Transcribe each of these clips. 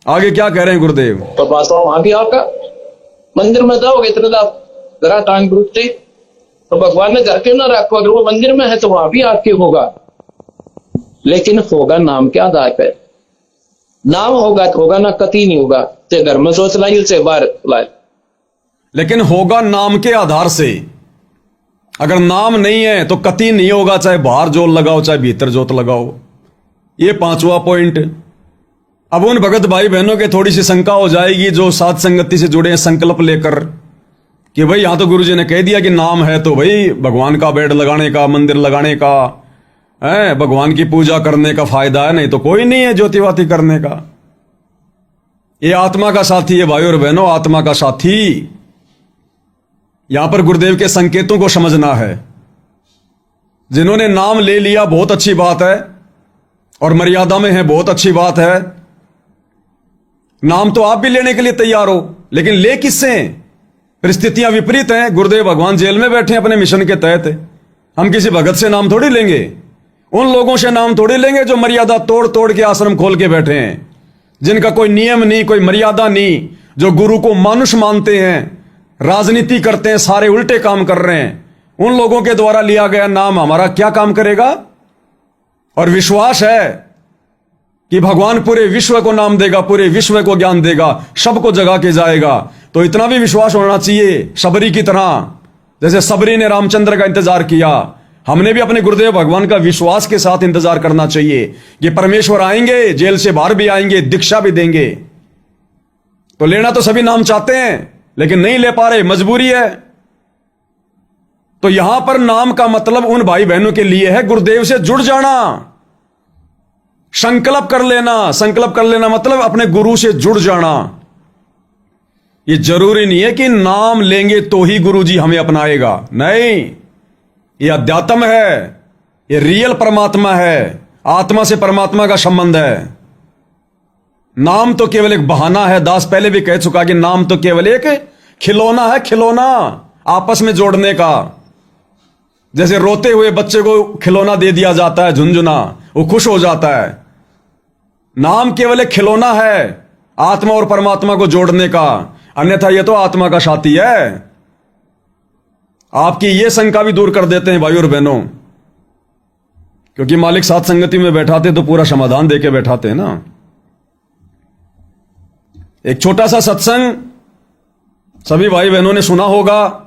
आगे क्या कह रहे हैं गुरुदेव? तो बात वहां भी आपका मंदिर में जाओगे इतने जरा टांग रुकते तो भगवान ने घर क्यों ना रखो, अगर वो मंदिर में है तो वहां भी आपके होगा, लेकिन होगा नाम के आधार पर। नाम होगा तो होगा ना, कति नहीं होगा, चाहे घर में सोच लाई चाहे बाहर लाई, लेकिन होगा नाम के आधार से। अगर नाम नहीं है तो कति नहीं होगा, चाहे बाहर जोत लगाओ चाहे भीतर जोत लगाओ। ये पांचवा पॉइंट। अब उन भगत भाई बहनों के थोड़ी सी शंका हो जाएगी जो साध संगति से जुड़े हैं संकल्प लेकर कि भाई यहां तो गुरुजी ने कह दिया कि नाम है तो भाई भगवान का बेड लगाने का, मंदिर लगाने का है, भगवान की पूजा करने का फायदा है, नहीं तो कोई नहीं है ज्योतिवाती करने का। ये आत्मा का साथी है भाई और बहनों, आत्मा का साथी। यहां पर गुरुदेव के संकेतों को समझना है। जिन्होंने नाम ले लिया बहुत अच्छी बात है और मर्यादा में है, बहुत अच्छी बात है। नाम तो आप भी लेने के लिए तैयार हो, लेकिन ले किससे? परिस्थितियां विपरीत हैं। गुरुदेव भगवान जेल में बैठे हैं अपने मिशन के तहत। हम किसी भगत से नाम थोड़ी लेंगे, उन लोगों से नाम थोड़ी लेंगे जो मर्यादा तोड़ तोड़ के आश्रम खोल के बैठे हैं, जिनका कोई नियम नहीं, कोई मर्यादा नहीं, जो गुरु को मानुष मानते हैं, राजनीति करते हैं, सारे उल्टे काम कर रहे हैं। उन लोगों के द्वारा लिया गया नाम हमारा क्या काम करेगा? और विश्वास है कि भगवान पूरे विश्व को नाम देगा, पूरे विश्व को ज्ञान देगा, सबको जगा के जाएगा। तो इतना भी विश्वास होना चाहिए सबरी की तरह, जैसे सबरी ने रामचंद्र का इंतजार किया, हमने भी अपने गुरुदेव भगवान का विश्वास के साथ इंतजार करना चाहिए कि परमेश्वर आएंगे, जेल से बाहर भी आएंगे, दीक्षा भी देंगे। तो लेना तो सभी नाम चाहते हैं लेकिन नहीं ले पा रहे, मजबूरी है। तो यहां पर नाम का मतलब उन भाई बहनों के लिए है गुरुदेव से जुड़ जाना, संकल्प कर लेना। संकल्प कर लेना मतलब अपने गुरु से जुड़ जाना। ये जरूरी नहीं है कि नाम लेंगे तो ही गुरु जी हमें अपनाएगा, नहीं। ये अध्यात्म है, ये रियल परमात्मा है, आत्मा से परमात्मा का संबंध है। नाम तो केवल एक बहाना है। दास पहले भी कह चुका कि नाम तो केवल एक खिलौना है, खिलौना आपस में जोड़ने का। जैसे रोते हुए बच्चे को खिलौना दे दिया जाता है, झुनझुना, वो खुश हो जाता है। नाम केवल एक खिलौना है आत्मा और परमात्मा को जोड़ने का, अन्यथा यह तो आत्मा का साथी है। आपकी यह शंका भी दूर कर देते हैं भाई और बहनों, क्योंकि मालिक साथ संगति में बैठाते तो पूरा समाधान देके बैठाते हैं ना। एक छोटा सा सत्संग सभी भाई बहनों ने सुना होगा,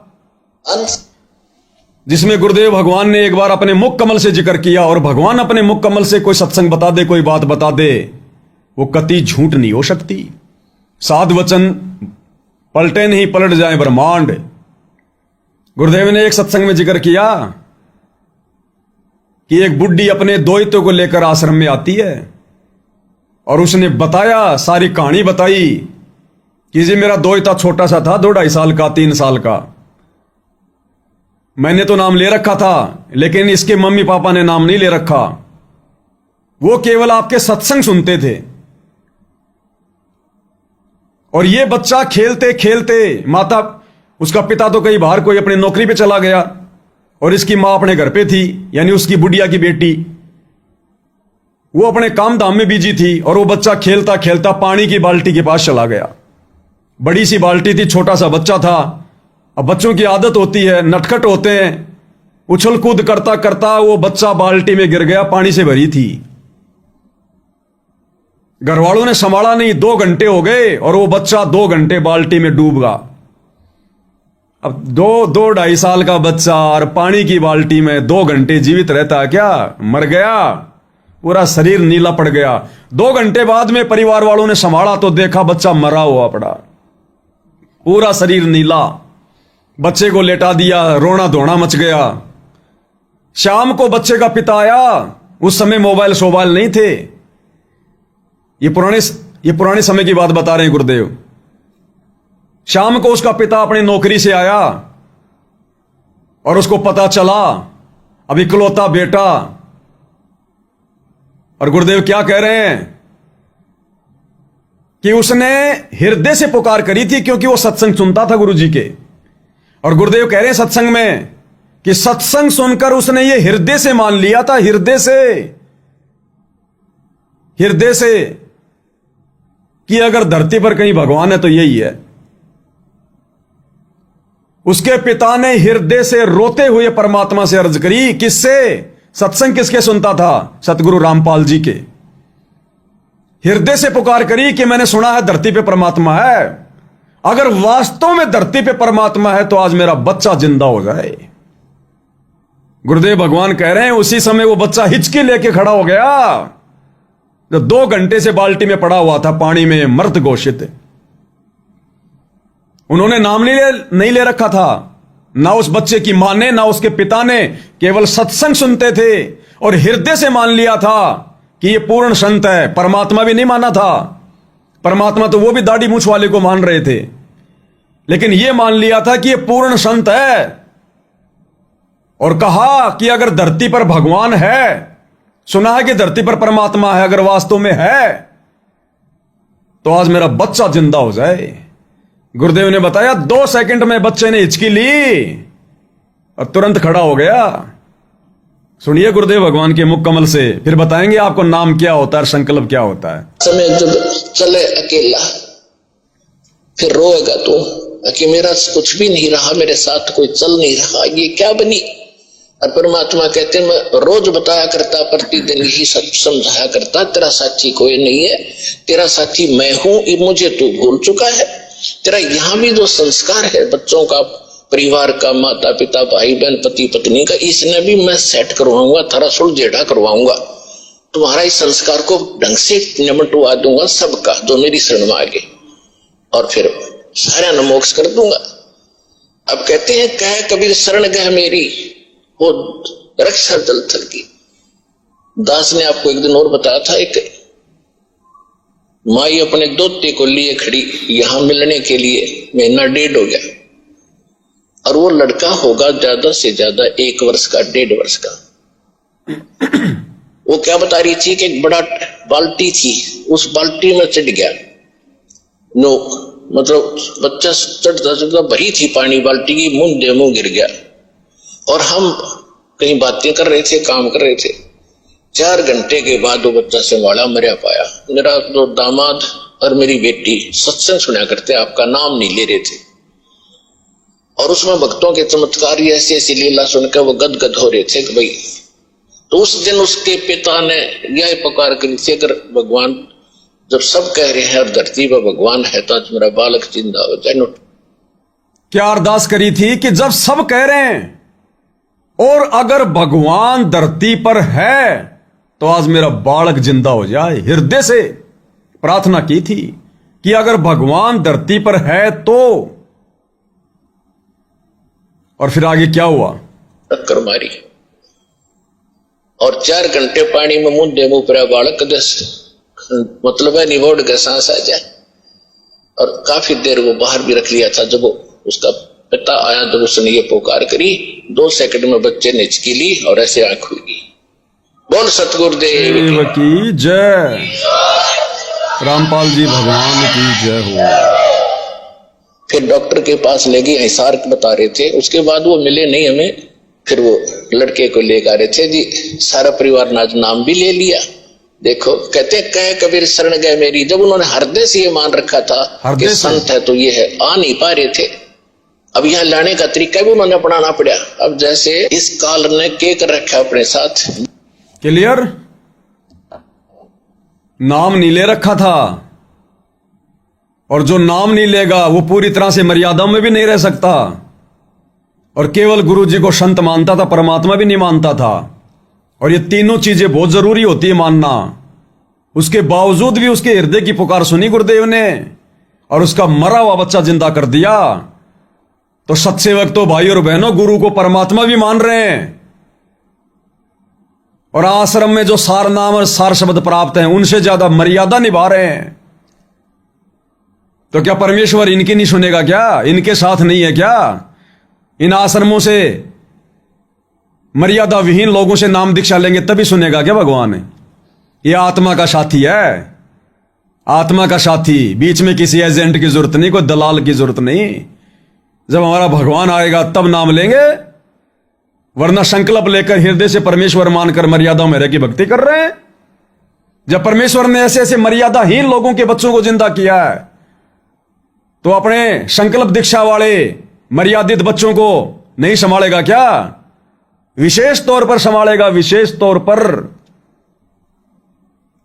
जिसमें गुरुदेव भगवान ने एक बार अपने मुख कमल से जिक्र किया। और भगवान अपने मुख कमल से कोई सत्संग बता दे, कोई बात बता दे, वो कति झूठ नहीं हो सकती। साध वचन पलटे नहीं, पलट जाए ब्रह्मांड। गुरुदेव ने एक सत्संग में जिक्र किया कि एक बुढ़ी अपने दोहिते को लेकर आश्रम में आती है और उसने बताया, सारी कहानी बताई कि जी मेरा दोहिता छोटा सा था, 2-2.5 साल का, 3 साल का। मैंने तो नाम ले रखा था लेकिन इसके मम्मी पापा ने नाम नहीं ले रखा। वो केवल आपके सत्संग सुनते थे और ये बच्चा खेलते खेलते, माता, उसका पिता तो कहीं बाहर कोई अपनी नौकरी पे चला गया और इसकी मां अपने घर पे थी, यानी उसकी बुढ़िया की बेटी। वो अपने काम धाम में बिजी थी और वो बच्चा खेलता खेलता पानी की बाल्टी के पास चला गया। बड़ी सी बाल्टी थी, छोटा सा बच्चा था। अब बच्चों की आदत होती है, नटखट होते हैं, उछल कूद करता करता वो बच्चा बाल्टी में गिर गया, पानी से भरी थी। घर वालों ने संभाला नहीं, 2 घंटे हो गए और वो बच्चा 2 घंटे बाल्टी में डूब गया। अब 2-2.5 साल का बच्चा और पानी की बाल्टी में 2 घंटे जीवित रहता है क्या? मर गया, पूरा शरीर नीला पड़ गया। 2 घंटे बाद में परिवार वालों ने संभाला तो देखा बच्चा मरा हुआ पड़ा, पूरा शरीर नीला। बच्चे को लेटा दिया, रोना धोना मच गया। शाम को बच्चे का पिता आया, उस समय मोबाइल शोबाइल नहीं थे। ये पुराने समय की बात बता रहे हैं गुरुदेव। शाम को उसका पिता अपनी नौकरी से आया और उसको पता चला अब इकलौता बेटा। और गुरुदेव क्या कह रहे हैं कि उसने हृदय से पुकार करी थी, क्योंकि वो सत्संग सुनता था गुरु जी के। और गुरुदेव कह रहे हैं सत्संग में कि सत्संग सुनकर उसने ये हृदय से मान लिया था, हृदय से, कि अगर धरती पर कहीं भगवान है तो यही है। उसके पिता ने हृदय से रोते हुए परमात्मा से अर्ज करी। किससे? सत्संग किसके सुनता था? सतगुरु रामपाल जी के। हृदय से पुकार करी कि मैंने सुना है धरती पे परमात्मा है, अगर वास्तव में धरती पे परमात्मा है तो आज मेरा बच्चा जिंदा हो जाए। गुरुदेव भगवान कह रहे हैं उसी समय वो बच्चा हिचकी लेके खड़ा हो गया जो 2 घंटे से बाल्टी में पड़ा हुआ था, पानी में मृत घोषित। उन्होंने नाम नहीं ले रखा था, ना उस बच्चे की मां ने ना उसके पिता ने, केवल सत्संग सुनते थे और हृदय से मान लिया था कि ये पूर्ण संत है। परमात्मा भी नहीं माना था, परमात्मा तो वो भी दाढ़ी मूछ वाले को मान रहे थे, लेकिन ये मान लिया था कि ये पूर्ण संत है। और कहा कि अगर धरती पर भगवान है, सुना है कि धरती पर परमात्मा है, अगर वास्तव में है तो आज मेरा बच्चा जिंदा हो जाए। गुरुदेव ने बताया 2 सेकंड में बच्चे ने हिचकी ली और तुरंत खड़ा हो गया। सुनिए गुरुदेव भगवान के मुख कमल से, फिर बताएंगे आपको नाम क्या होता है, संकल्प क्या होता है। समय जब चले अकेला, फिर रोएगा तू कि मेरा कुछ भी नहीं रहा, मेरे साथ कोई चल नहीं रहा, ये क्या बनी। और परमात्मा कहते मैं रोज बताया करता, प्रतिदिन ही सब समझाया करता, तेरा साथी कोई नहीं है, तेरा साथी मैं हूं, मुझे तू भूल चुका है। तेरा यहां भी जो संस्कार है बच्चों का, परिवार का, माता पिता भाई बहन पति पत्नी का, इसने भी मैं सेट करवाऊंगा, थोड़ा सुलझेड़ा करवाऊंगा, तुम्हारा इस संस्कार को ढंग से निमटवा दूंगा सबका जो मेरी शरण में आगे, और फिर सारा न मोक्ष कर दूंगा। अब कहते हैं कह कबीर शरण गह मेरी वो रक्षा जल थल की। दास ने आपको एक दिन और बताया था, एक माई अपने दोते को लिए खड़ी यहां मिलने के लिए, 1.5 महीना हो गया, और वो लड़का होगा ज्यादा से ज्यादा 1 वर्ष का, 1.5 वर्ष का। वो क्या बता रही थी कि एक बड़ा बाल्टी थी, उस बाल्टी में चढ़ गया, नो मतलब बच्चा चढ़ता चढ़ता भरी थी पानी बाल्टी की, मुंह गिर गया। और हम कहीं बातें कर रहे थे, काम कर रहे थे, 4 घंटे के बाद वो बच्चा संभाला मरिया पाया। मेरा जो दामाद और मेरी बेटी सत्संग सुना करते, आपका नाम नहीं ले रहे थे, और उसमें भक्तों के चमत्कार ऐसी ऐसी लीला सुनकर वो गदगद हो रहे थे कि भाई। तो उस दिन उसके पिता ने यह पुकार करी थी, अगर भगवान जब सब कह रहे हैं और धरती पर भगवान है तो आज मेरा बालक जिंदा हो जाए। क्या अरदास करी थी कि जब सब कह रहे हैं और अगर भगवान धरती पर है तो आज मेरा बालक जिंदा हो जाए। हृदय से प्रार्थना की थी कि अगर भगवान धरती पर है तो। और फिर आगे क्या हुआ? टक्कर मारी और 4 घंटे पानी में मुंह पर बालक मतलब है निवोड़ के सांस आ जाए। और काफी देर वो बाहर भी रख लिया था। जब वो उसका पिता आया तो उसने ये पुकार करी, 2 सेकंड में बच्चे ने हिचकी ली और ऐसे आंख खुली। बोल सतगुरुदेव की जय, रामपाल जी भगवान की जय हो। फिर डॉक्टर के पास ले गए, हिसार बता रहे थे। उसके बाद वो मिले नहीं हमें। फिर वो लड़के को लेकर आ रहे थे जी, सारा परिवार नाम भी ले लिया। देखो कहते कह कबीर शरण गए मेरी। जब उन्होंने हृदय से ये मान रखा था कि संत है तो ये है, आ नहीं पा रहे थे। अब यहाँ लाने का तरीका भी उन्होंने अपनाना पड़ा। अब जैसे इस काल ने के कर रखा अपने साथ। क्लियर? नाम नहीं ले रखा था, और जो नाम नहीं लेगा वो पूरी तरह से मर्यादा में भी नहीं रह सकता। और केवल गुरु जी को संत मानता था, परमात्मा भी नहीं मानता था। और ये तीनों चीजें बहुत जरूरी होती है मानना। उसके बावजूद भी उसके हृदय की पुकार सुनी गुरुदेव ने और उसका मरा हुआ बच्चा जिंदा कर दिया। तो सत्सेवक तो भाई और बहनों गुरु को परमात्मा भी मान रहे हैं, और आश्रम में जो सार नाम और सार शब्द प्राप्त हैं उनसे ज्यादा मर्यादा निभा रहे हैं। तो क्या परमेश्वर इनकी नहीं सुनेगा? क्या इनके साथ नहीं है क्या? इन आश्रमों से मर्यादा विहीन लोगों से नाम दीक्षा लेंगे तभी सुनेगा क्या भगवान? ये आत्मा का साथी है, आत्मा का साथी। बीच में किसी एजेंट की जरूरत नहीं, कोई दलाल की जरूरत नहीं। जब हमारा भगवान आएगा तब नाम लेंगे, वरना संकल्प लेकर हृदय से परमेश्वर मानकर मर्यादा में रह की भक्ति कर रहे हैं। जब परमेश्वर ने ऐसे ऐसे मर्यादाहीन लोगों के बच्चों को जिंदा किया है, तो अपने संकल्प दीक्षा वाले मर्यादित बच्चों को नहीं संभालेगा क्या? विशेष तौर पर संभालेगा, विशेष तौर पर।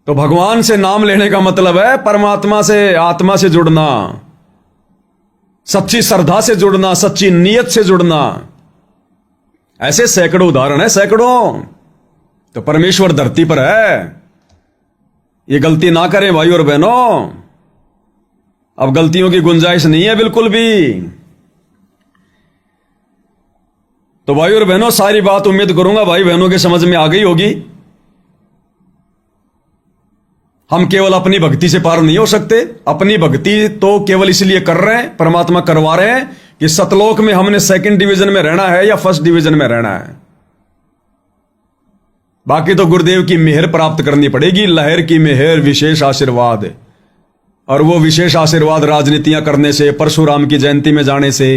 तो भगवान से नाम लेने का मतलब है परमात्मा से, आत्मा से जुड़ना, सच्ची श्रद्धा से जुड़ना, सच्ची नीयत से जुड़ना। ऐसे सैकड़ों उदाहरण है, सैकड़ों। तो परमेश्वर धरती पर है, ये गलती ना करें भाई और बहनों। अब गलतियों की गुंजाइश नहीं है बिल्कुल भी। तो भाई और बहनों, सारी बात उम्मीद करूंगा भाई बहनों के समझ में आ गई होगी। हम केवल अपनी भक्ति से पार नहीं हो सकते। अपनी भक्ति तो केवल इसलिए कर रहे हैं, परमात्मा करवा रहे हैं कि सतलोक में हमने सेकंड डिवीजन में रहना है या फर्स्ट डिवीजन में रहना है। बाकी तो गुरुदेव की मेहर प्राप्त करनी पड़ेगी, लहर की मेहर, विशेष आशीर्वाद। और वो विशेष आशीर्वाद राजनीतियां करने से, परशुराम की जयंती में जाने से,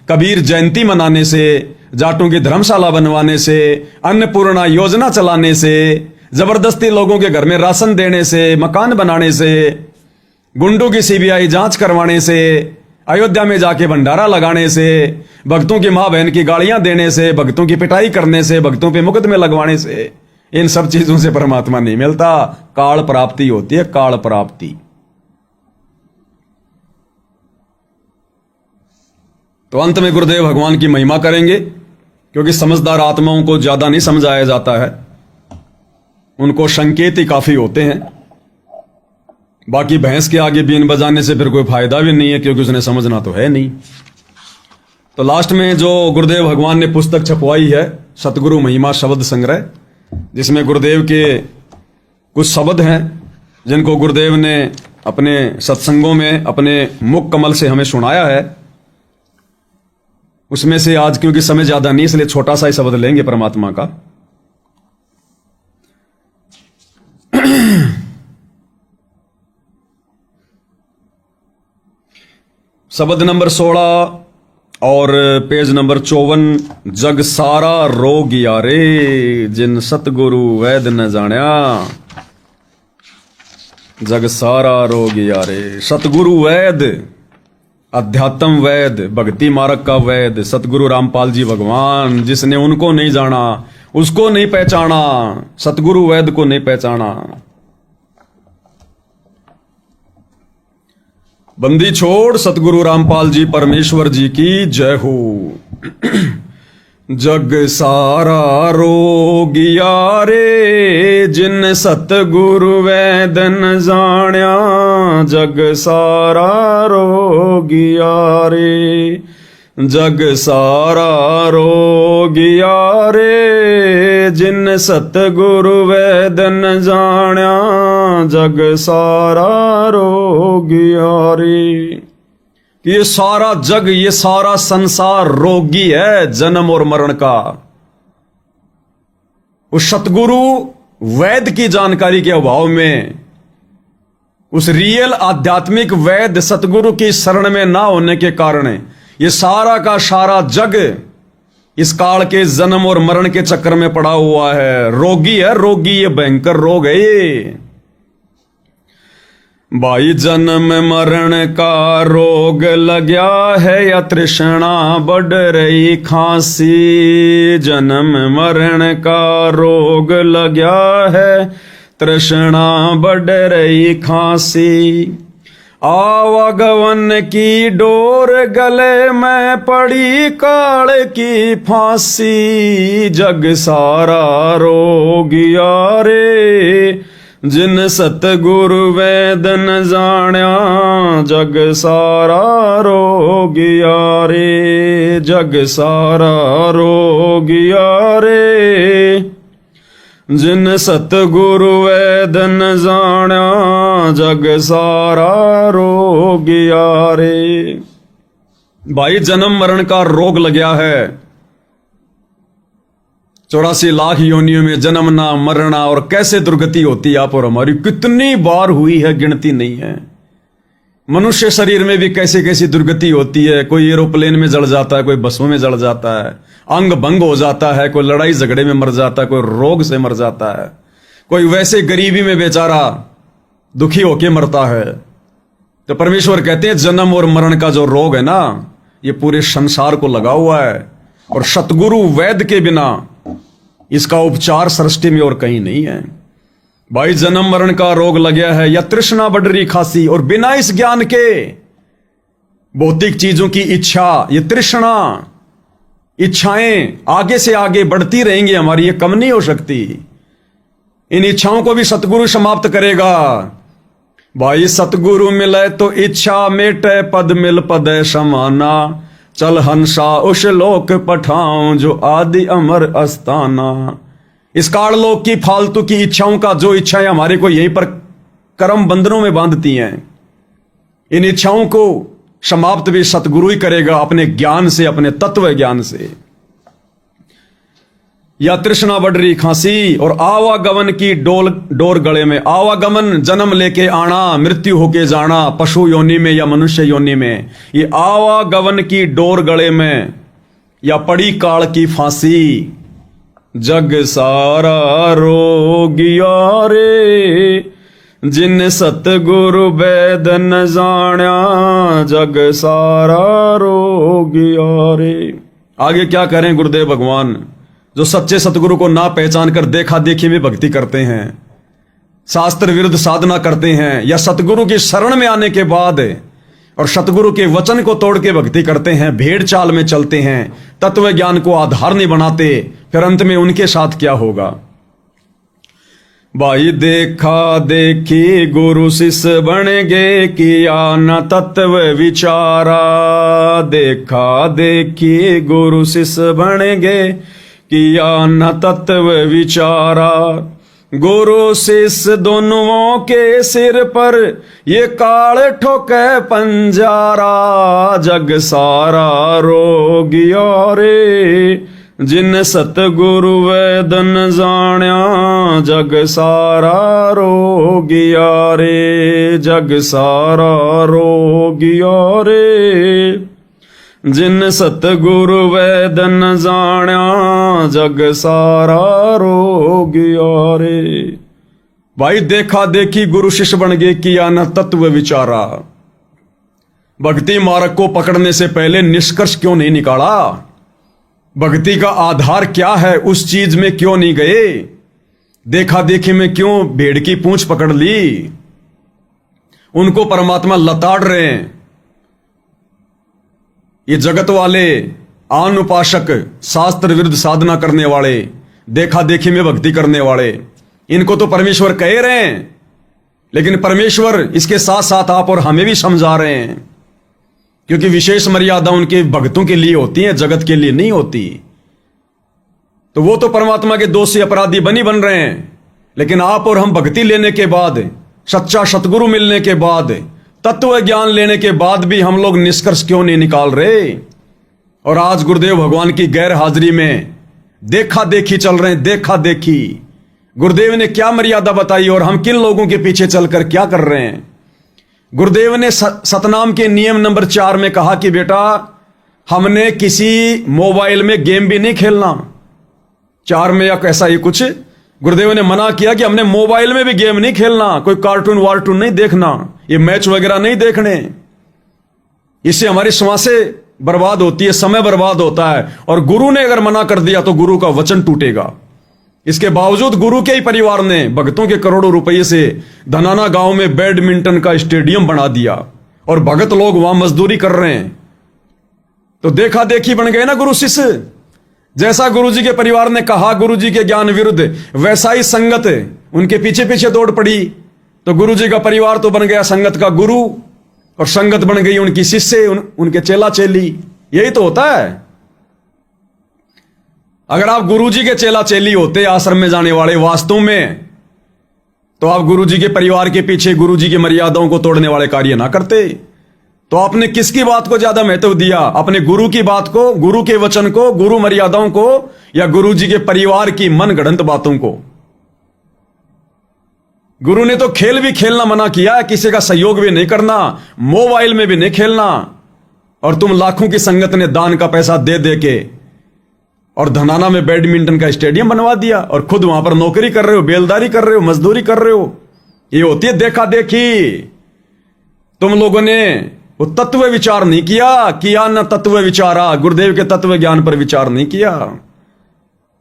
कबीर जयंती मनाने से, जाटों की धर्मशाला बनवाने से, अन्नपूर्णा योजना चलाने से, जबरदस्ती लोगों के घर में राशन देने से, मकान बनाने से, गुंडों की सीबीआई जांच करवाने से, अयोध्या में जाके भंडारा लगाने से, भक्तों की मां बहन की गालियां देने से, भक्तों की पिटाई करने से, भक्तों पे मुकदमे लगवाने से, इन सब चीजों से परमात्मा नहीं मिलता। काल प्राप्ति होती है, काल प्राप्ति। तो अंत में गुरुदेव भगवान की महिमा करेंगे, क्योंकि समझदार आत्माओं को ज्यादा नहीं समझाया जाता है, उनको संकेत ही काफी होते हैं। बाकी भैंस के आगे बीन बजाने से फिर कोई फायदा भी नहीं है, क्योंकि उसने समझना तो है नहीं। तो लास्ट में जो गुरुदेव भगवान ने पुस्तक छपवाई है, सतगुरु महिमा शब्द संग्रह, जिसमें गुरुदेव के कुछ शब्द हैं जिनको गुरुदेव ने अपने सत्संगों में अपने मुख कमल से हमें सुनाया है। उसमें से आज, क्योंकि समय ज्यादा नहीं, इसलिए छोटा सा ही शब्द लेंगे परमात्मा का। शब्द नंबर 16 और पेज नंबर 54। जग सारा रोग यारे, जिन सतगुरु वैद न जान्या। जग सारा रोग यारे। सतगुरु वैद, अध्यात्म वैद, भक्ति मार्ग का वैद, सतगुरु रामपाल जी भगवान, जिसने उनको नहीं जाना, उसको नहीं पहचाना, सतगुरु वैद को नहीं पहचाना। बंदी छोड़ सतगुरु रामपाल जी परमेश्वर जी की जय हो। जग सारा रोगिया रे, जिन सतगुरु वैद न जान्या। जग सारा रोगिया रे, जग सारा रोगिया रे, जिन सतगुरु वैद न जान्या। जग सारा रोगिया रे। ये सारा जग, ये सारा संसार रोगी है जन्म और मरण का। उस सतगुरु वैद की जानकारी के अभाव में, उस रियल आध्यात्मिक वैद सतगुरु की शरण में ना होने के कारण ये सारा का सारा जग इस काल के जन्म और मरण के चक्कर में पड़ा हुआ है। रोगी है, रोगी, ये भयंकर रोग है ये। भाई जन्म मरण का रोग लग्या है, या तृष्णा बढ़ रही खांसी। जन्म मरण का रोग लग्या है, तृष्णा बढ़ रही खांसी। आवागवन की डोर गले में पड़ी, काल की फांसी। जग सारा रोगिया रे, जिन सतगुरु वैद न जान्या। जग सारा रोगिया रे, जग सारा रोगिया रे, जिन सतगुरु वैद न जान्या। जग सारा रोगिया रे। भाई जन्म मरण का रोग लग गया है। 84 लाख योनियों में जन्मना मरना, और कैसे दुर्गति होती है आप और हमारी, कितनी बार हुई है, गिनती नहीं है। मनुष्य शरीर में भी कैसे कैसी दुर्गति होती है। कोई एरोप्लेन में जल जाता है, कोई बसों में जल जाता है, अंग भंग हो जाता है, कोई लड़ाई झगड़े में मर जाता है, कोई रोग से मर जाता है, कोई वैसे गरीबी में बेचारा दुखी होके मरता है। तो परमेश्वर कहते हैं जन्म और मरण का जो रोग है ना, ये पूरे संसार को लगा हुआ है, और सतगुरु वैद्य के बिना इसका उपचार सृष्टि में और कहीं नहीं है। भाई जन्म मरण का रोग लग गया है, या तृष्णा बढ़ रही खासी, और बिना इस ज्ञान के भौतिक चीजों की इच्छा, ये तृष्णा, इच्छाएं आगे से आगे बढ़ती रहेंगी हमारी, ये कम नहीं हो सकती। इन इच्छाओं को भी सतगुरु समाप्त करेगा। भाई सतगुरु मिले तो इच्छा मेटे, पद मिल पद समाना, चल हंसा उस लोक पठाऊं जो आदि अमर अस्ताना। इस काललोक की फालतू की इच्छाओं का, जो इच्छाएं हमारे को यहीं पर कर्म बंधनों में बांधती हैं, इन इच्छाओं को समाप्त भी सतगुरु ही करेगा अपने ज्ञान से, अपने तत्व ज्ञान से। या तृष्णा बढ़ रही खांसी, और आवागमन की डोर गले में। आवागमन जन्म लेके आना, मृत्यु होके जाना, पशु योनि में या मनुष्य योनि में, ये आवागमन की डोर गले में, या पड़ी काल की फांसी। जग सारा रोगिया रे, जिन सतगुरु वेद न जाण्या, जग सारा रोगिया रे। आगे क्या करें गुरुदेव भगवान, जो सच्चे सतगुरु को ना पहचान कर देखा देखी में भक्ति करते हैं, शास्त्र विरुद्ध साधना करते हैं, या सतगुरु की शरण में आने के बाद और सतगुरु के वचन को तोड़ के भक्ति करते हैं, भेड़ चाल में चलते हैं, तत्व ज्ञान को आधार नहीं बनाते, फिर अंत में उनके साथ क्या होगा। भाई देखा देखी गुरु शिष्य बन गे, किया न तत्व विचारा। देखा देखी गुरु शिष्य बन गे, किया न तत्व विचारा। गुरु शिष्य दोनों के सिर पर ये काल ठोके पंजारा। जग सारा रोगिया रे, जिन सतगुरु वेद न जाण्या, जग सारा रोगिया रे। जग सारा रोगिया रे, जिन सतगुरु वेद न जाण्या, जग सारा रोगिया रे। भाई देखा देखी गुरु शिष्य बन गए, किया न तत्व विचारा। भक्ति मार्ग को पकड़ने से पहले निष्कर्ष क्यों नहीं निकाला, भक्ति का आधार क्या है, उस चीज में क्यों नहीं गए, देखा देखी में क्यों भेड़ की पूंछ पकड़ ली। उनको परमात्मा लताड़ रहे हैं। ये जगत वाले आन उपासक, शास्त्र विरुद्ध साधना करने वाले, देखा देखी में भक्ति करने वाले, इनको तो परमेश्वर कह रहे हैं, लेकिन परमेश्वर इसके साथ साथ आप और हमें भी समझा रहे हैं, क्योंकि विशेष मर्यादा उनके भक्तों के लिए होती है, जगत के लिए नहीं होती। तो वो तो परमात्मा के दोषी अपराधी बन रहे हैं, लेकिन आप और हम भक्ति लेने के बाद, सच्चा सतगुरु मिलने के बाद, तत्व ज्ञान लेने के बाद भी हम लोग निष्कर्ष क्यों नहीं निकाल रहे। और आज गुरुदेव भगवान की गैर हाजिरी में देखा देखी चल रहे हैं। देखा देखी गुरुदेव ने क्या मर्यादा बताई, और हम किन लोगों के पीछे चलकर क्या कर रहे हैं। गुरुदेव ने सतनाम के नियम नंबर 4 में कहा कि बेटा, हमने किसी मोबाइल में गेम भी नहीं खेलना। 4 में या ऐसा ही कुछ गुरुदेव ने मना किया कि हमने मोबाइल में भी गेम नहीं खेलना, कोई कार्टून वार्टून नहीं देखना, ये मैच वगैरह नहीं देखने। इससे हमारी श्वासें बर्बाद होती है, समय बर्बाद होता है। और गुरु ने अगर मना कर दिया तो गुरु का वचन टूटेगा। इसके बावजूद गुरु के ही परिवार ने भक्तों के करोड़ों रुपए से धनाना गांव में बैडमिंटन का स्टेडियम बना दिया, और भगत लोग वहां मजदूरी कर रहे हैं। तो देखा देखी बन गए ना गुरु शिष्य। जैसा गुरुजी के परिवार ने कहा गुरुजी के ज्ञान विरुद्ध, वैसा ही संगत उनके पीछे पीछे दौड़ पड़ी। तो गुरुजी का परिवार तो बन गया संगत का गुरु, और संगत बन गई उनकी शिष्य, उनके चेला चेली। यही तो होता है। अगर आप गुरुजी के चेला चेली होते आश्रम में जाने वाले वास्तव में, तो आप गुरुजी के परिवार के पीछे गुरुजी की मर्यादाओं को तोड़ने वाले कार्य ना करते। तो आपने किसकी बात को ज्यादा महत्व दिया, अपने गुरु की बात को, गुरु के वचन को, गुरु मर्यादाओं को, या गुरुजी के परिवार की मनगढ़ंत बातों को। गुरु ने तो खेल भी खेलना मना किया, किसी का सहयोग भी नहीं करना, मोबाइल में भी नहीं खेलना। और तुम लाखों की संगत ने दान का पैसा दे दे के और धनाना में बैडमिंटन का स्टेडियम बनवा दिया और खुद वहां पर नौकरी कर रहे हो, बेलदारी कर रहे हो, मजदूरी कर रहे हो। ये होती है देखा देखी। तुम लोगों ने वो तत्व विचार नहीं किया न तत्व विचारा, गुरुदेव के तत्व ज्ञान पर विचार नहीं किया।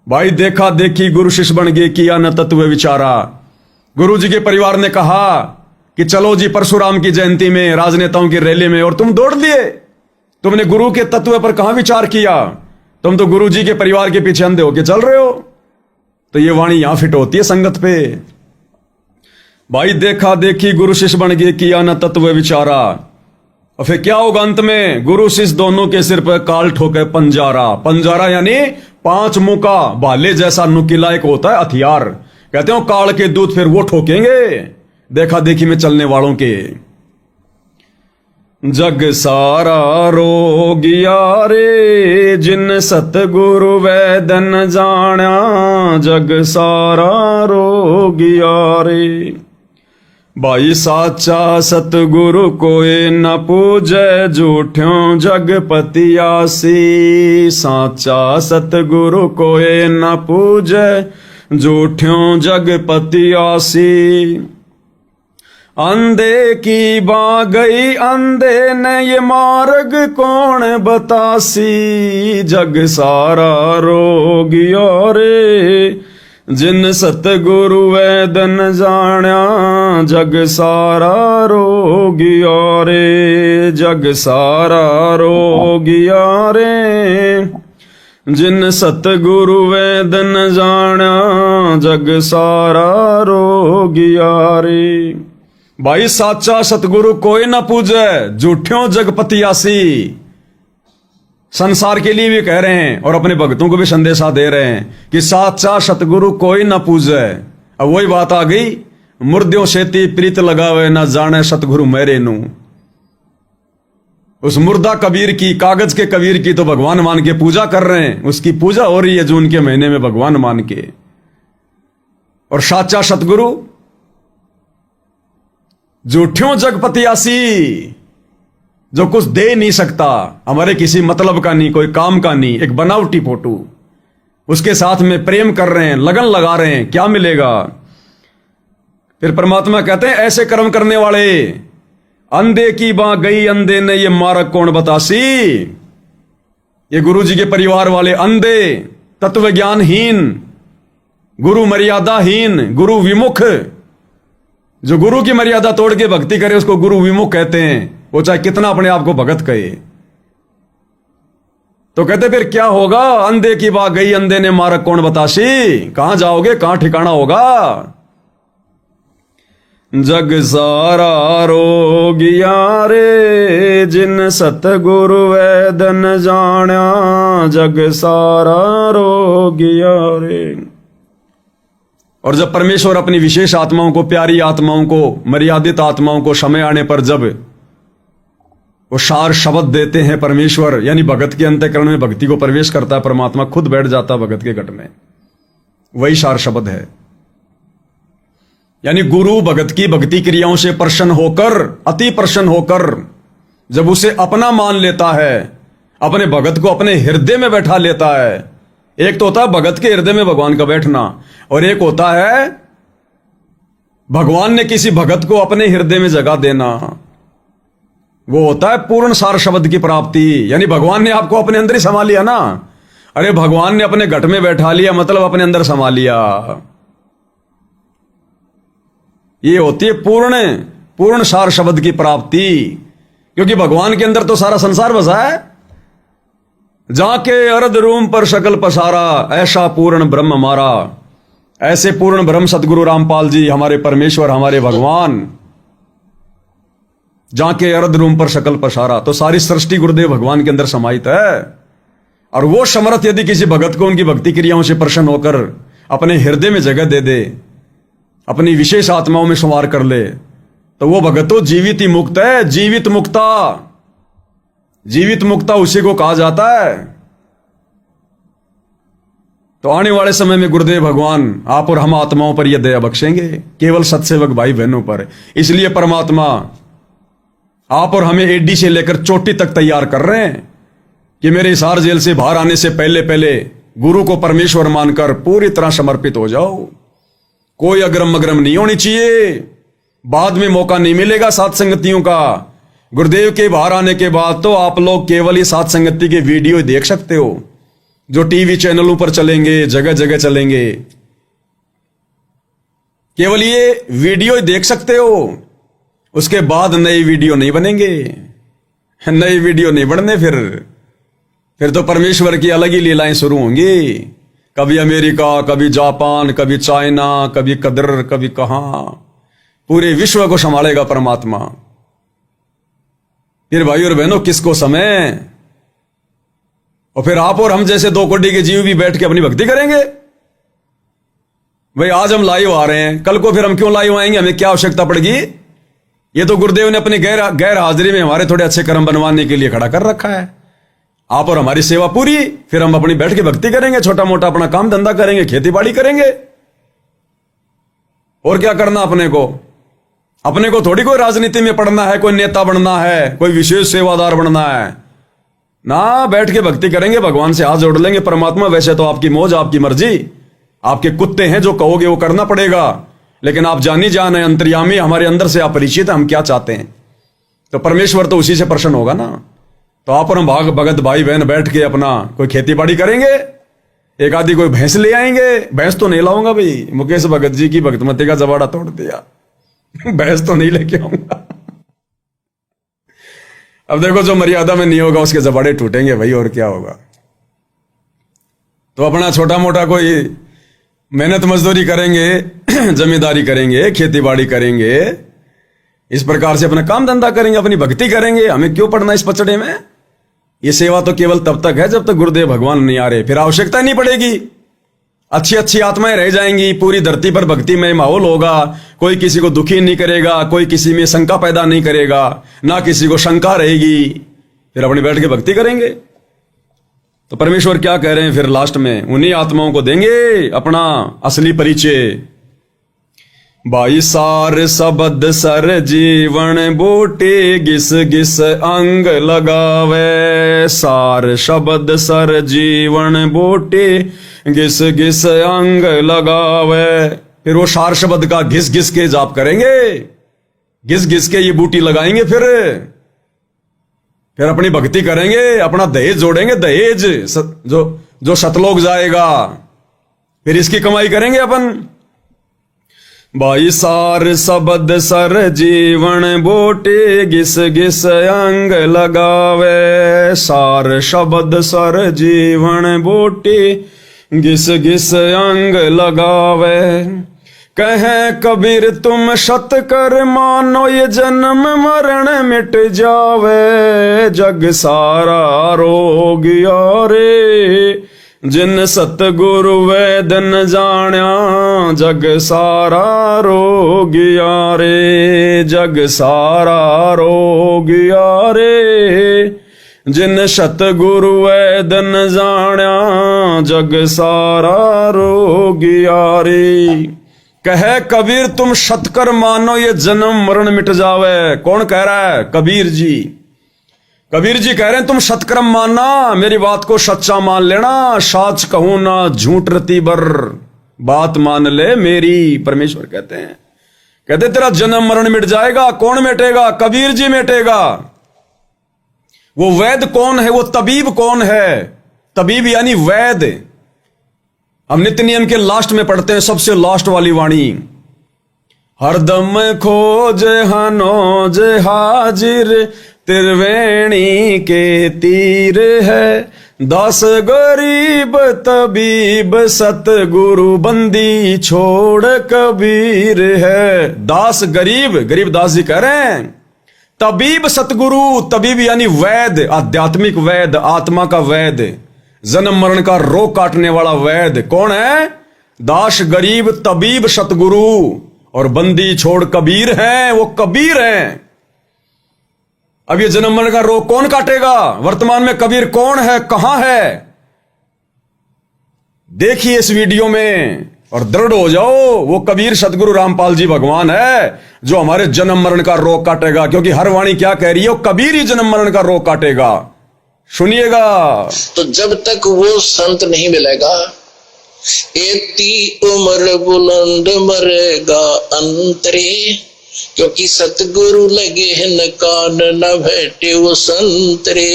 भाई देखा देखी गुरु शिष्य बन गए, किया न तत्व विचारा। गुरु जी के परिवार ने कहा कि चलो जी परशुराम की जयंती में, राजनेताओं की रैली में, और तुम दौड़ लिए। तुमने गुरु के तत्व पर कहां विचार किया? तुम तो गुरु जी के परिवार के पीछे अंधे होके चल रहे हो। तो ये वाणी यहां फिट होती है संगत पे। भाई देखा देखी गुरु शिष्य बन गए, किया न तत्व विचारा। और फिर क्या होगा अंत में? गुरु शिष्य दोनों के सिर पर काल ठोके पंजारा। पंजारा यानी 5 मुंह का भाले जैसा नुकीला एक होता है हथियार। कहते हो काल के दूत फिर वो ठोकेंगे देखा देखी में चलने वालों के। जग सारा रोगिया रे, जिन सतगुरु वैदन जाना। जग सारा रोगिया रे, भाई साचा सतगुरु कोई न पूजे। झूठ्यों जगपतियासी, साचा सतगुरु कोई न पूजे। झूठ्यों जगपतियासी, अंधे की बा गई अंधे ने ये मार्ग कौन बतासी। जग सारा रोगिया रे, जिन सतगुरु वैदन जाना। जग सारा रोगिया रे, जग सारा रोगिया रे, जिन सतगुरु वैदन जाना। जग सारा रोगिया रे, भाई साचा सतगुरु कोई ना पूजे। झूठ्यों जगपतियासी, संसार के लिए भी कह रहे हैं और अपने भक्तों को भी संदेशा दे रहे हैं कि साचा सतगुरु कोई ना पूजे। अब वही बात आ गई, मुर्दों सेती प्रीत लगावे ना जाने सतगुरु मेरे नू। उस मुर्दा कबीर की, कागज के कबीर की तो भगवान मान के पूजा कर रहे हैं। उसकी पूजा हो रही है जून के महीने में भगवान मान के। और साचा सतगुरु झूठ्यों जगपतियासी, जो कुछ दे नहीं सकता, हमारे किसी मतलब का नहीं, कोई काम का नहीं, एक बनावटी फोटो, उसके साथ में प्रेम कर रहे हैं, लगन लगा रहे हैं, क्या मिलेगा? फिर परमात्मा कहते हैं ऐसे कर्म करने वाले, अंधे की बां गई अंधे ने ये मार्ग कौन बतासी। ये गुरु जी के परिवार वाले अंधे, तत्व ज्ञानहीन, गुरु मर्यादाहीन, गुरु विमुख। जो गुरु की मर्यादा तोड़ के भक्ति करे उसको गुरु विमुख कहते हैं, वो चाहे कितना अपने आप को भगत कहे। तो कहते फिर क्या होगा? अंधे की बात गई अंधे ने मार्ग कौन बतासी। कहां जाओगे, कहां ठिकाना होगा? जग सारा रोगिया रे, जिन सतगुरु वैदन जाना। जग सारा रोगिया रे। और जब परमेश्वर अपनी विशेष आत्माओं को, प्यारी आत्माओं को, मर्यादित आत्माओं को समय आने पर जब वो सार शब्द देते हैं परमेश्वर, यानी भगत के अंतःकरण में भक्ति को प्रवेश करता है परमात्मा, खुद बैठ जाता भगत के घट में, वही सार शब्द है। यानी गुरु भगत की भक्ति क्रियाओं से प्रसन्न होकर, अति प्रसन्न होकर जब उसे अपना मान लेता है, अपने भगत को अपने हृदय में बैठा लेता है। एक तो होता है भगत के हृदय में भगवान का बैठना, और एक होता है भगवान ने किसी भगत को अपने हृदय में जगह देना। वो होता है पूर्ण सार शब्द की प्राप्ति। यानी भगवान ने आपको अपने अंदर ही समा लिया ना। अरे भगवान ने अपने घट में बैठा लिया, मतलब अपने अंदर समा लिया। ये होती है पूर्ण सार शब्द की प्राप्ति। क्योंकि भगवान के अंदर तो सारा संसार बसा है। जाके अर्ध रूम पर शकल पसारा, ऐसा पूर्ण ब्रह्म हमारा। ऐसे पूर्ण ब्रह्म सतगुरु रामपाल जी, हमारे परमेश्वर, हमारे भगवान, जाके अर्ध रूम पर शकल पसारा। तो सारी सृष्टि गुरुदेव भगवान के अंदर समाहित है। और वो समर्थ यदि किसी भगत को उनकी भक्ति क्रियाओं से प्रसन्न होकर अपने हृदय में जगह दे दे, अपनी विशेष आत्माओं में संवार कर ले, तो वो भगत तो जीवित ही मुक्त है। जीवित मुक्ता, जीवित मुक्ता उसी को कहा जाता है। तो आने वाले समय में गुरुदेव भगवान आप और हम आत्माओं पर यह दया बख्शेंगे, केवल सत्सेवक भाई बहनों पर। इसलिए परमात्मा आप और हमें एडी से लेकर चोटी तक तैयार कर रहे हैं कि मेरे हिसार जेल से बाहर आने से पहले पहले गुरु को परमेश्वर मानकर पूरी तरह समर्पित हो जाओ। कोई अग्रम अग्रम नहीं होनी चाहिए। बाद में मौका नहीं मिलेगा साथ संगतियों का। गुरुदेव के बाहर आने के बाद तो आप लोग केवल ही साथ संगति के वीडियो देख सकते हो, जो टीवी चैनलों पर चलेंगे, जगह जगह चलेंगे। केवल ये वीडियो ही देख सकते हो, उसके बाद नई वीडियो नहीं बनेंगे। नई वीडियो नहीं बनने, फिर तो परमेश्वर की अलग ही लीलाएं शुरू होंगी। कभी अमेरिका, कभी जापान, कभी चाइना, कभी कदर, कभी कहां। पूरे विश्व को संभालेगा परमात्मा। फिर भाई और बहनों, किसको समय? और फिर आप और हम जैसे 2 कोटि के जीव भी बैठ के अपनी भक्ति करेंगे। भाई आज हम लाइव आ रहे हैं, कल को फिर हम क्यों लाइव आएंगे? हमें क्या आवश्यकता पड़ेगी? ये तो गुरुदेव ने अपनी गैर हाजिरी में हमारे थोड़े अच्छे कर्म बनवाने के लिए खड़ा कर रखा है। आप और हमारी सेवा पूरी, फिर हम अपनी बैठ के भक्ति करेंगे, छोटा मोटा अपना काम धंधा करेंगे, खेती बाड़ी करेंगे। और क्या करना अपने को? अपने को थोड़ी कोई राजनीति में पढ़ना है, कोई नेता बनना है, कोई विशेष सेवादार बनना है ना। बैठ के भक्ति करेंगे, भगवान से हाथ जोड़ लेंगे। परमात्मा वैसे तो आपकी मौज, आपकी मर्जी, आपके कुत्ते हैं, जो कहोगे वो करना पड़ेगा। लेकिन आप जानी जान है, अंतर्यामी, हमारे अंदर से आप परिचित हैं, हम क्या चाहते हैं। तो परमेश्वर तो उसी से प्रसन्न होगा ना। तो आप और हम भगत भाई बहन बैठ के अपना कोई खेती बाड़ी करेंगे, एक आदि कोई भैंस ले आएंगे। भैंस तो नहीं लाऊंगा भाई, मुकेश भगत जी की भक्तमती का जबाड़ा तोड़ दिया। भैंस तो नहीं लेके आऊंगा। अब देखो, जो मर्यादा में नहीं होगा उसके जबाड़े टूटेंगे भाई, और क्या होगा। तो अपना छोटा मोटा कोई मेहनत मजदूरी करेंगे, जमींदारी करेंगे, खेती बाड़ी करेंगे, इस प्रकार से अपना काम धंधा करेंगे, अपनी भक्ति करेंगे। हमें क्यों पड़ना इस पचड़े में? ये सेवा तो केवल तब तक है जब तक गुरुदेव भगवान नहीं आ रहे, फिर आवश्यकता नहीं पड़ेगी। अच्छी अच्छी आत्माएं रह जाएंगी, पूरी धरती पर भक्तिमय माहौल होगा। कोई किसी को दुखी नहीं करेगा, कोई किसी में शंका पैदा नहीं करेगा, ना किसी को शंका रहेगी। फिर अपनी बैठ के भक्ति करेंगे। तो परमेश्वर क्या कह रहे हैं फिर लास्ट में? उन्हीं आत्माओं को देंगे अपना असली परिचय। बाई सार शब्द सर जीवन बूटी, घिस घिस अंग लगावे। सार शब्द सर जीवन बूटी, घिस घिस अंग लगावे। फिर वो सार शब्द का घिस घिस के जाप करेंगे, घिस घिस के ये बूटी लगाएंगे। फिर अपनी भक्ति करेंगे, अपना दहेज जोड़ेंगे। दहेज जो सतलोक जाएगा, फिर इसकी कमाई करेंगे अपन। बाई सार शब्द सर जीवन बूटी, घिस घिस अंग लगावे। सार शब्द सर जीवन बूटी, घिस घिस अंग लगावे। कहे कबीर तुम सत कर मानो, ये जन्म मरण मिट जावे। जग सारा रोग यारे, जिन सतगुरु वेद न जाण्या। जग सारा रोग यारे, जग सारा रोग यारे, जिन सतगुरु वेद न जाण्या। जग सारा रोग यारे। कहे कबीर तुम सतकर मानो, ये जन्म मरण मिट जावे। कौन कह रहा है? कबीर जी। कबीर जी कह रहे हैं तुम सतकर्म मानना, मेरी बात को सच्चा मान लेना। साच कहूं ना झूठ रती बर, बात मान ले मेरी। परमेश्वर कहते तेरा जन्म मरण मिट जाएगा। कौन मिटेगा? कबीर जी मिटेगा। वो वैद कौन है? वो तबीब कौन है? तबीब यानी वैद। हम नित्य नियम के लास्ट में पढ़ते हैं, सबसे लास्ट वाली वाणी। हरदम खोज हनोज हाजिर, त्रिवेणी के तीर है। दास गरीब तबीब, सतगुरु बंदी छोड़ कबीर है। दास गरीब, गरीब दास जी कह रहे हैं। तबीब सतगुरु, तबीब यानी वैद, आध्यात्मिक वैद, आत्मा का वैद, जन्म मरण का रोग काटने वाला वैद। कौन है? दास गरीब तबीब सतगुरु, और बंदी छोड़ कबीर है। वो कबीर है। अब ये जन्म मरण का रोग कौन काटेगा? वर्तमान में कबीर कौन है, कहां है? देखिए इस वीडियो में और दृढ़ हो जाओ। वो कबीर सतगुरु रामपाल जी भगवान है, जो हमारे जन्म मरण का रोग काटेगा। क्योंकि हर वाणी क्या कह रही है? वो कबीर ही जन्म मरण का रोग काटेगा। सुनिएगा। तो जब तक वो संत नहीं मिलेगा, एती उम्र बुलंद मरेगा अंतरे, क्योंकि सतगुरु लगे न कान न बैठे वो संतरे।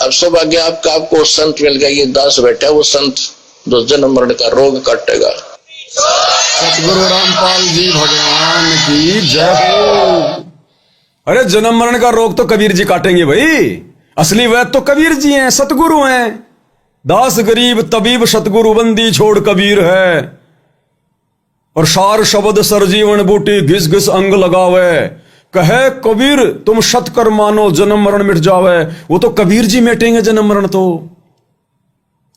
अब सौभाग्य आपका, आपको संत मिल गया, ये दास बैठा वो संत जो जन्म मरण का रोग काटेगा। सतगुरु रामपाल जी भगवान की जय हो। अरे जन्म मरण का रोग तो कबीर जी काटेंगे भाई। असली वैद्य तो कबीर जी हैं, सतगुरु हैं। दास गरीब तबीब सतगुरु बंदी छोड़ कबीर है, और सार शब्द सरजीवन बूटी घिस घिस अंग लगावे, कहे कबीर तुम सत कर मानो जन्म मरण मिट जावे। वो तो कबीर जी मेटेंगे जन्म मरण तो,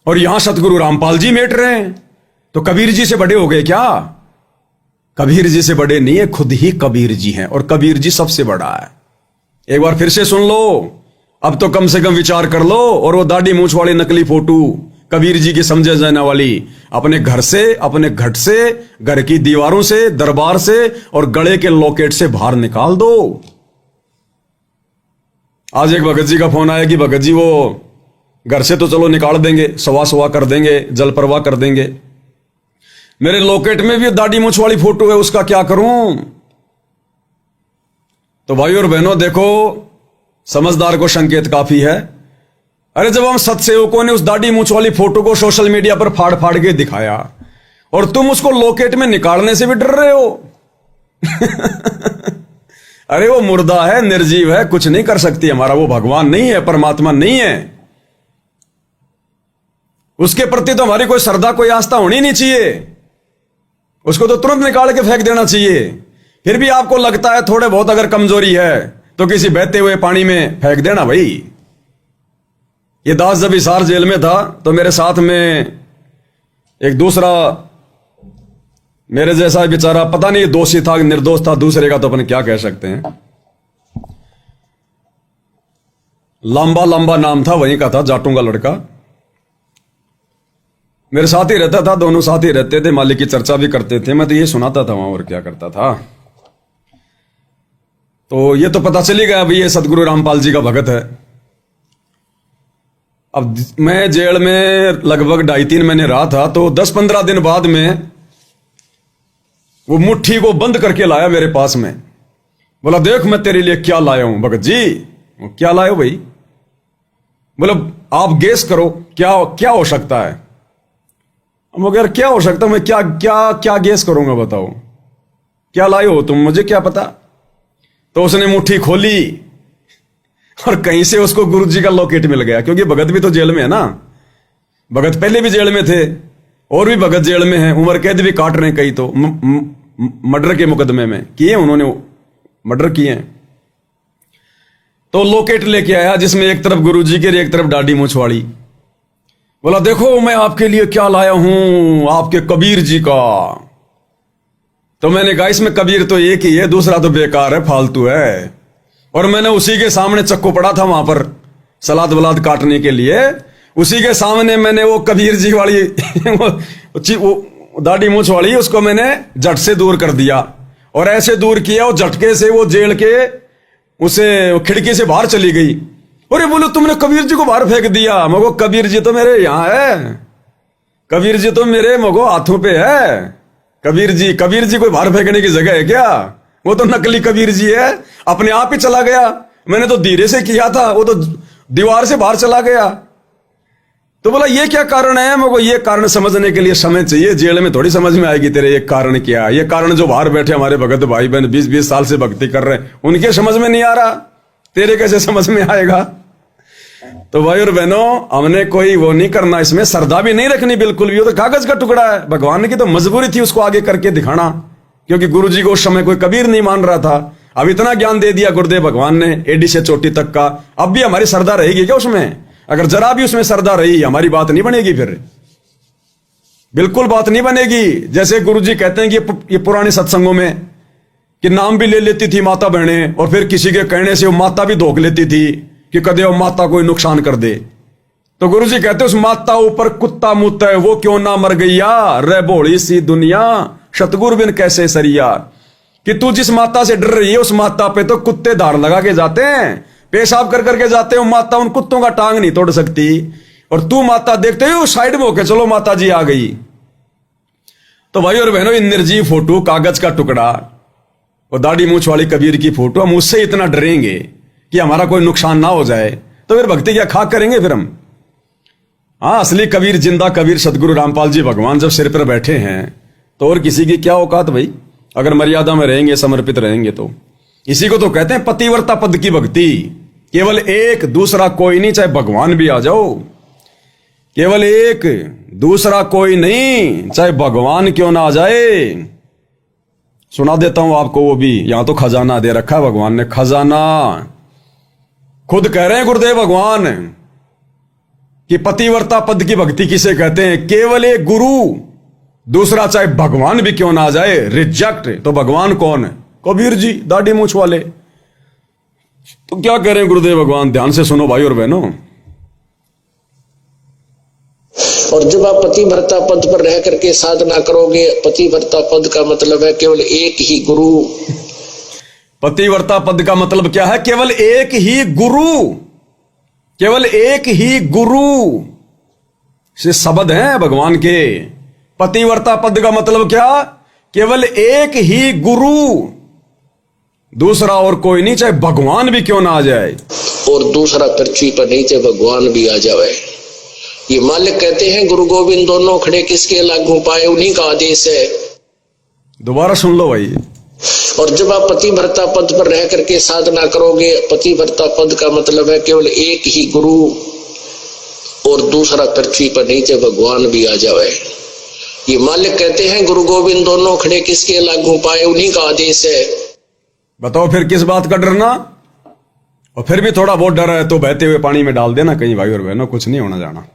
और यहां सतगुरु रामपाल जी मेट रहे हैं। तो कबीर जी से बड़े हो गए क्या? कबीर जी से बड़े नहीं है, खुद ही कबीर जी हैं, और कबीर जी सबसे बड़ा है। एक बार फिर से सुन लो, अब तो कम से कम विचार कर लो। और वो दाढ़ी मूंछ वाली नकली फोटो कबीर जी की समझे जाने वाली अपने घर से, अपने घट से, घर की दीवारों से, दरबार से और गले के लॉकेट से बाहर निकाल दो। आज एक भगत जी का फोन आया कि भगत जी वो घर से तो चलो निकाल देंगे, सवा सवा कर देंगे, जल प्रवाह कर देंगे, मेरे लॉकेट में भी दाढ़ी मूंछ वाली फोटो है, उसका क्या करूं? तो भाई और बहनों देखो, समझदार को संकेत काफी है। अरे जब हम सत्सेवकों ने उस दाढ़ी मूंछ वाली फोटो को सोशल मीडिया पर फाड़ फाड़ के दिखाया, और तुम उसको लॉकेट में निकालने से भी डर रहे हो। अरे वो मुर्दा है, निर्जीव है, कुछ नहीं कर सकती हमारा, वो भगवान नहीं है, परमात्मा नहीं है। उसके प्रति तो हमारी कोई श्रद्धा, कोई आस्था होनी नहीं चाहिए। उसको तो तुरंत निकाल के फेंक देना चाहिए। फिर भी आपको लगता है थोड़े बहुत अगर कमजोरी है तो किसी बहते हुए पानी में फेंक देना भाई। ये दास जब हिसार जेल में था तो मेरे साथ में एक दूसरा मेरे जैसा बेचारा, पता नहीं दोषी था निर्दोष था, दूसरे का तो अपन क्या कह सकते हैं, लंबा लंबा नाम था, वहीं का था, जाटों का लड़का, मेरे साथ ही रहता था, दोनों साथ ही रहते थे, मालिक की चर्चा भी करते थे, मैं तो ये सुनाता था वहां और क्या करता था। तो ये तो पता चली गया भाई ये सतगुरु रामपाल जी का भगत है। अब मैं जेल में लगभग 2.5-3 महीने रहा था, तो 10-15 दिन बाद में वो मुट्ठी को बंद करके लाया मेरे पास में, बोला देख मैं तेरे लिए क्या लाया हूं भगत जी। क्या लाए हो भाई? बोला आप गेस करो क्या क्या हो सकता है। हम यार क्या हो सकता, मैं क्या क्या क्या गेस करूंगा, बताओ क्या लाए हो तुम, मुझे क्या पता। तो उसने मुट्ठी खोली और कहीं से उसको गुरु जी का लॉकेट मिल गया, क्योंकि भगत भी तो जेल में है ना, भगत पहले भी जेल में थे और भी भगत जेल में हैं, उम्र कैद भी काट रहे हैं कई, तो मर्डर के मुकदमे में किए उन्होंने, मर्डर किए हैं। तो लॉकेट लेके आया जिसमें एक तरफ गुरु जी के और एक तरफ दाढ़ी मूंछ वाली। बोला देखो मैं आपके लिए क्या लाया हूं, आपके कबीर जी का। तो मैंने कहा इसमें कबीर तो एक ही है, दूसरा तो बेकार है, फालतू है। और मैंने उसी के सामने चक्कू पड़ा था वहां पर सलाद वलाद काटने के लिए, उसी के सामने मैंने वो कबीर जी वाली वो दाढ़ी मूंछ वाली, उसको मैंने झट से दूर कर दिया। और ऐसे दूर किया, वो झटके से वो जेल के उसे खिड़की से बाहर चली गई। अरे बोलो तुमने कबीर जी को बाहर फेंक दिया। मगो कबीर जी तो मेरे यहां है, कबीर जी तो मेरे मगो हाथों पे है। कबीर जी कोई बाहर फेंकने की जगह है क्या? वो तो नकली कबीर जी है, अपने आप ही चला गया। मैंने तो धीरे से किया था, वो तो दीवार से बाहर चला गया। तो बोला ये क्या कारण है? मगो ये कारण समझने के लिए समय चाहिए, जेल में थोड़ी समझ में आएगी तेरे ये कारण क्या। ये कारण जो बाहर बैठे हमारे भगत भाई बहन 20-20 साल से भक्ति कर रहे हैं, उनके समझ में नहीं आ रहा, तेरे कैसे समझ में आएगा? तो भाई और बहनों, हमने कोई वो नहीं करना, इसमें श्रद्धा भी नहीं रखनी बिल्कुल भी। वो तो कागज का टुकड़ा है, भगवान की तो मजबूरी थी उसको आगे करके दिखाना, क्योंकि गुरु जी को उस समय कोई कबीर नहीं मान रहा था। अब इतना ज्ञान दे दिया गुरुदेव भगवान ने, एडी से चोटी तक का। अब भी हमारी श्रद्धा रहेगी क्या उसमें? अगर जरा भी उसमें श्रद्धा रही, हमारी बात नहीं बनेगी, फिर बिल्कुल बात नहीं बनेगी। जैसे गुरु जी कहते हैं कि ये पुराने सत्संगों में कि नाम भी ले लेती थी माता बहनें, और फिर किसी के कहने से वो माता भी धोख लेती थी कि कदे वो माता कोई नुकसान कर दे। तो गुरु जी कहते उस माता ऊपर कुत्ता मुत्ता है, वो क्यों ना मर गईया, रे भोली सी दुनिया सतगुरु बिन कैसे सरिया। कि तू जिस माता से डर रही है, उस माता पे तो कुत्ते धार लगा के जाते हैं, पेशाब कर करके जाते हो, माता उन कुत्तों का टांग नहीं तोड़ सकती, और तू माता देखते हो साइड में होके चलो माता जी आ गई। तो भाई और बहनों, इन निर्जीव फोटो, कागज का टुकड़ा और दाढ़ी मूछ वाली कबीर की फोटो, हम उससे इतना डरेंगे कि हमारा कोई नुकसान ना हो जाए, तो फिर भक्ति क्या खाक करेंगे फिर हम? हाँ, असली कबीर, जिंदा कबीर सदगुरु रामपाल जी भगवान जब सिर पर बैठे हैं तो और किसी की क्या औकात भाई, अगर मर्यादा में रहेंगे, समर्पित रहेंगे तो। इसी को तो कहते हैं पतिव्रता पद की भक्ति। केवल एक, दूसरा कोई नहीं, चाहे भगवान भी आ जाओ। केवल एक, दूसरा कोई नहीं, चाहे भगवान क्यों ना आ जाए। सुना देता हूं आपको वो भी, यहां तो खजाना दे रखा है भगवान ने, खजाना। खुद कह रहे हैं गुरुदेव भगवान कि पतिव्रता पद की भक्ति किसे कहते हैं? केवल एक गुरु, दूसरा चाहे भगवान भी क्यों ना आ जाए। रिजेक्ट। तो भगवान कौन है? कबीर जी, दाढ़ी मूछ वाले। तो क्या कह रहे हैं गुरुदेव भगवान? ध्यान से सुनो भाई और बहनों। और जब आप पतिव्रता पद पर रह करके साधना करोगे, पतिव्रता पद का मतलब है केवल एक ही गुरु। पतिव्रता पद का मतलब क्या है? केवल एक ही गुरु, केवल एक ही गुरु से शब्द हैं भगवान के। पतिव्रता पद का मतलब क्या? केवल एक ही गुरु, दूसरा और कोई नहीं, चाहे भगवान भी क्यों ना आ जाए। और दूसरा पृथ्वी पर नहीं, चाहे भगवान भी आ जाए। ये मालिक कहते हैं गुरु गोविंद दोनों खड़े किसके लागू पाए, उन्हीं का आदेश है। दोबारा सुन लो भाई। और जब आप पतिव्रता पद पर रह करके साधना करोगे, पतिव्रता पद का मतलब है केवल एक ही गुरु, और दूसरा पृथ्वी पर नहीं, चाहे भगवान भी आ जाए। ये मालिक कहते हैं गुरु गोविंद दोनों खड़े किसके लागू पाए, उन्हीं का आदेश है। बताओ फिर किस बात का डरना? और फिर भी थोड़ा बहुत डर है तो बहते हुए पानी में डाल देना कहीं भाई और बहनों, कुछ नहीं होना जाना।